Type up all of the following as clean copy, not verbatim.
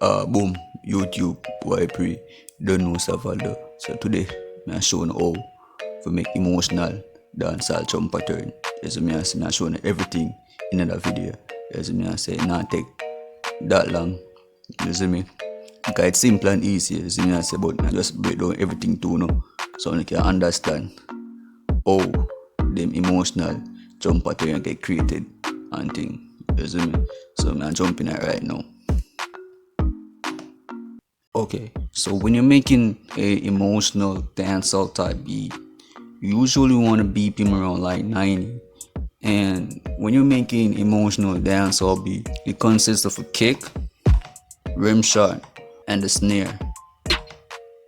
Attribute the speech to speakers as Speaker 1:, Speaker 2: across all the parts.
Speaker 1: Boom, YouTube, YP, don't know Savaldo. So today, I'm showing how to make emotional dancehall drum pattern. As I say, I'm showing everything in that video. As I say, not take that long. You see me? Because it's simple and easy, as I say, but I just break down everything too, no? So you can understand how them emotional drum pattern get created and thing. You see me? So I'm jumping it right now. Okay, so when you're making a emotional dancehall type beat, you usually want to beat him around like 90. And when you're making emotional dancehall beat, it consists of a kick, rim shot, and a snare.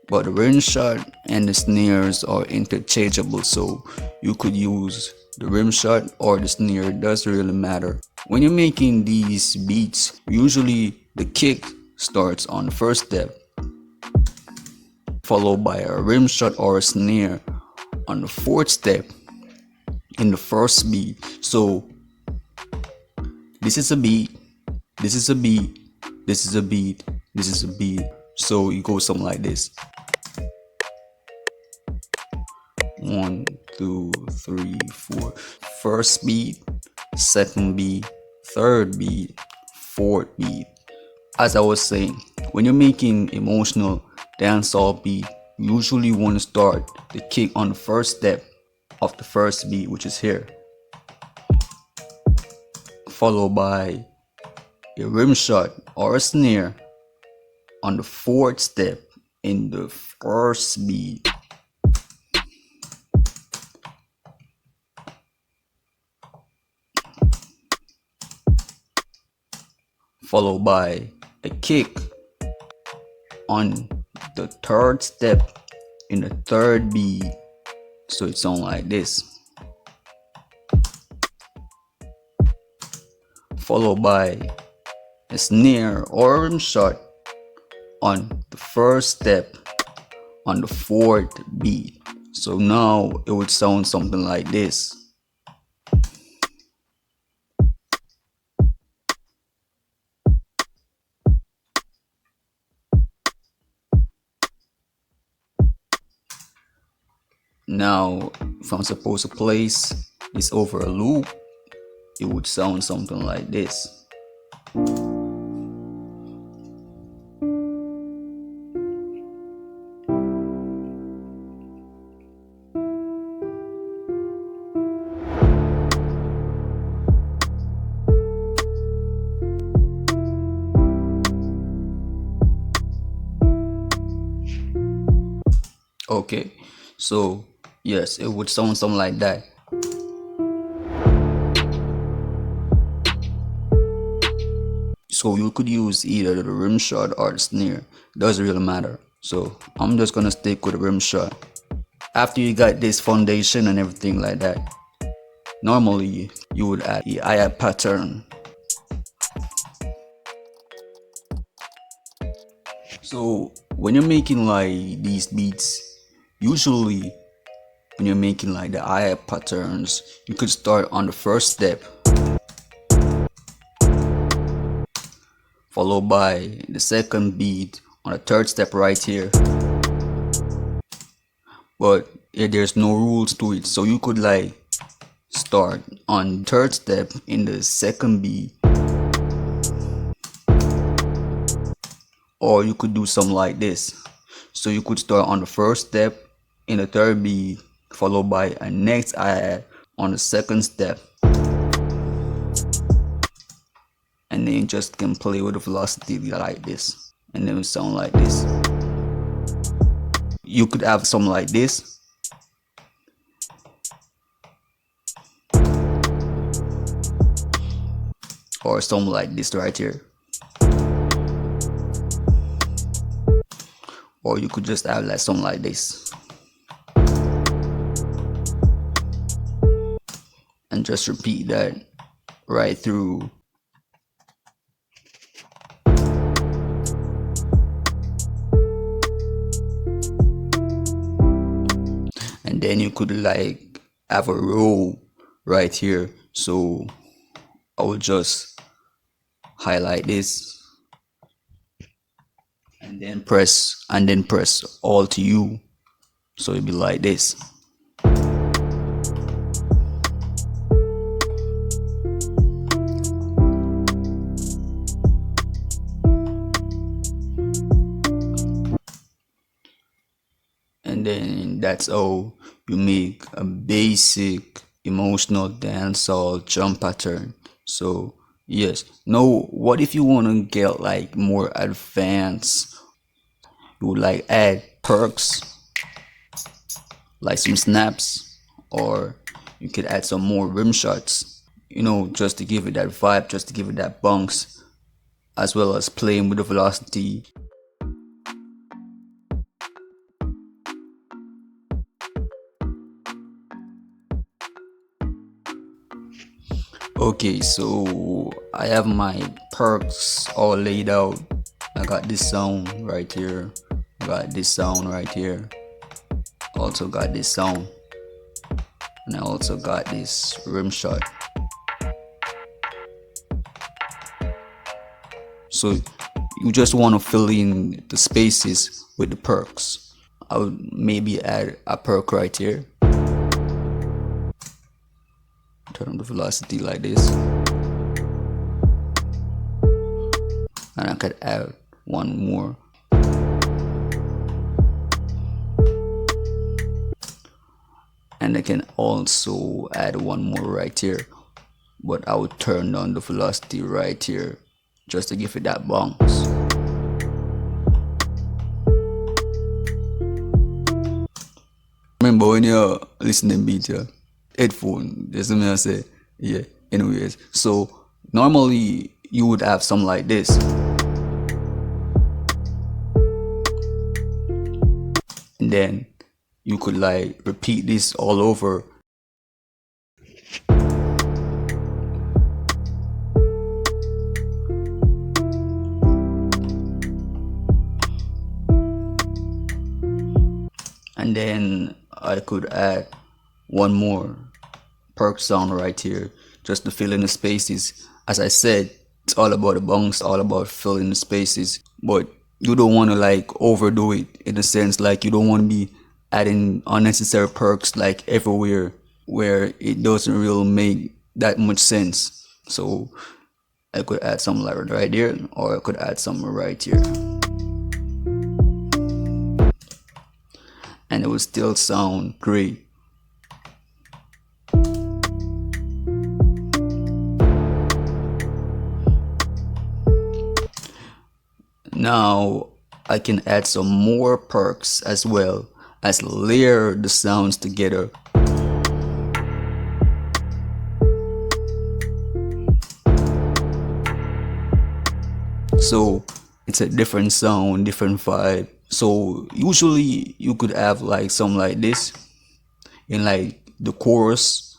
Speaker 1: But the rim shot and the snares are interchangeable, so you could use the rim shot or the snare. It doesn't really matter. When you're making these beats, usually the kick starts on the first step, followed by a rim shot or a snare on the fourth step in the first beat. So this is a beat, this is a beat, this is a beat, this is a beat. So it goes something like this. 1, 2, 3, 4. First beat, second beat, third beat, fourth beat. As I was saying, when you're making emotional dancehall beat, you usually want to start the kick on the first step of the first beat, which is here, followed by a rim shot or a snare on the fourth step in the first beat, followed by a kick on the third step in the third beat. So it sounds like this, followed by a snare or a rim shot on the first step on the fourth beat. So now it would sound something like this. Now, if I'm supposed to place this over a loop, it would sound something like this. Okay, so yes, it would sound something like that. So you could use either the rim shot or the snare, doesn't really matter. So I'm just gonna stick with the rim shot. After you got this foundation and everything like that, normally you would add the hi-hat pattern. So when you're making like these beats, usually when you're making like the hi-hat patterns, you could start on the first step, followed by the second beat on the third step right here. But there's no rules to it, so you could like start on third step in the second beat, or you could do something like this. So you could start on the first step in the third beat, followed by a next hi-hat on the second step, and then you just can play with the velocity like this, and then it sound like this. You could have something like this, or something like this right here, or you could just have like something like this, and just repeat that right through. And then you could like have a row right here. So I will just highlight this and then press Alt U. So it'll be like this. And then that's how you make a basic emotional dancehall jump pattern. So yes. Now what if you wanna get like more advanced? You would like add perks, like some snaps, or you could add some more rim shots, just to give it that vibe, just to give it that bounce, as well as playing with the velocity. Okay, so I have my perks all laid out. I got this sound right here. I got this sound right here. Also got this sound. And I also got this rim shot. So you just want to fill in the spaces with the perks. I would maybe add a perk right here. Turn on the velocity like this. And I could add one more. And I can also add one more right here. But I would turn down the velocity right here, just to give it that bounce. Remember when you're listening beat, yeah, headphone, there's something I say, yeah. Anyways, so normally you would have something like this. And then you could like repeat this all over. And then I could add one more perk sound right here, just to fill in the spaces. As I said, it's all about the bounce, all about filling the spaces. But you don't want to like overdo it, in a sense, like you don't want to be adding unnecessary perks like everywhere, where it doesn't really make that much sense. So I could add something like right here, or I could add something right here. And it would still sound great. Now I can add some more perks as well as layer the sounds together. So it's a different sound, different vibe. So usually you could have like something like this in like the chorus,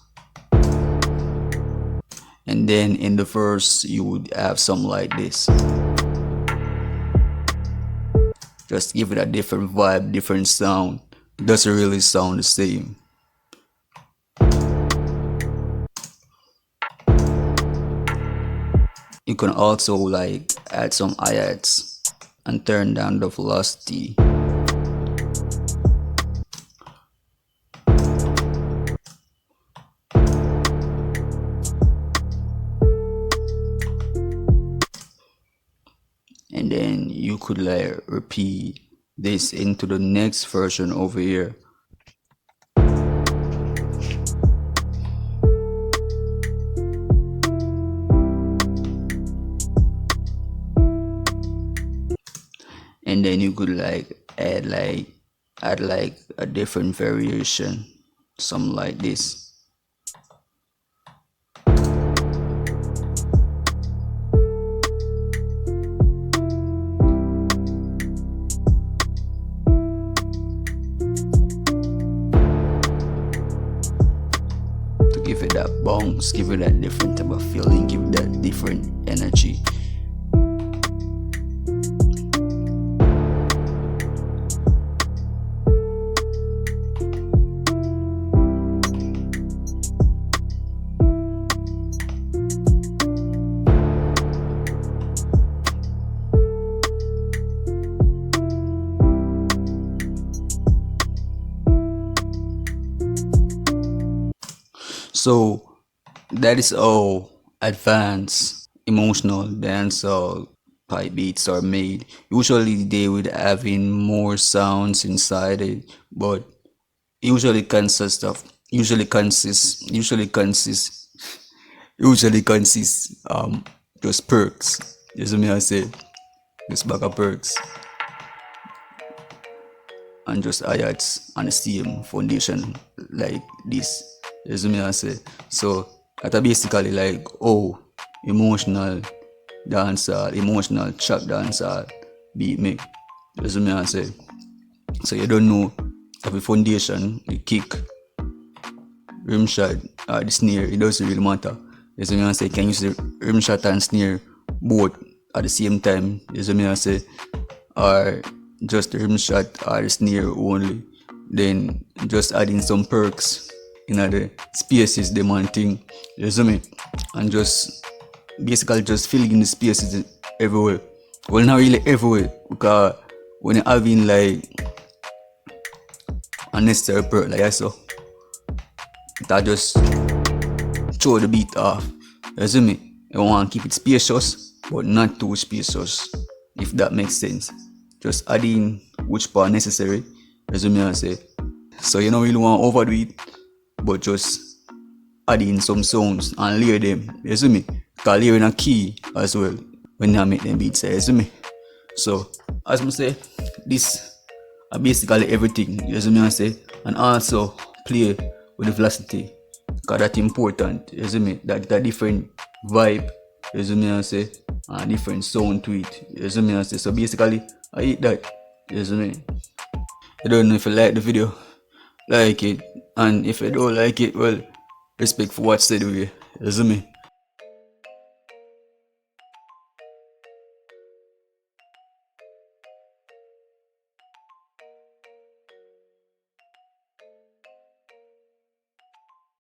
Speaker 1: and then in the verse you would have something like this. Just give it a different vibe, different sound. It doesn't really sound the same. You can also like add some hi-hats and turn down the velocity. And then you could like repeat this into the next version over here. And then you could like add like a different variation, something like this. To give it that bounce, give it that different type of feeling, give it that different energy. So that is how advanced emotional dancehall pipe beats are made. Usually they would having more sounds inside it, but usually consists of usually consists just perks. Just me I say, just bag of perks and just ayats on the same foundation like this. Just me I say. So that basically like emotional dancehall, emotional trap dancehall beat me. Just me I say. So you don't know of the foundation, the kick, rim shot, or the snare, it doesn't really matter. As I say, can you use the rim shot and snare both at the same time? As I say, or just the rim shot or the snare only. Then just adding some perks in the spaces they want thing. You see me? And just basically just filling the spaces everywhere. Well, not really everywhere because when you're having like unnecessary perk like I saw, that just throw the beat off. You see me? You want to keep it spacious, but not too spacious, if that makes sense. Just add in which part necessary, you see me I say. So you don't really want to overdo it, but just add in some sounds and layer them, you see me? Because layering a key as well when I make them beats, you see me? So, as I say, this are basically everything, you see me I say, and also play with the velocity, because that's important, you see me, that different vibe, you see me I say, and different sound to it, you see me I say. So basically, I hate that, you see me. I don't know if you like the video, like it, and if you don't like it, well, respect for what's said with you, you see me.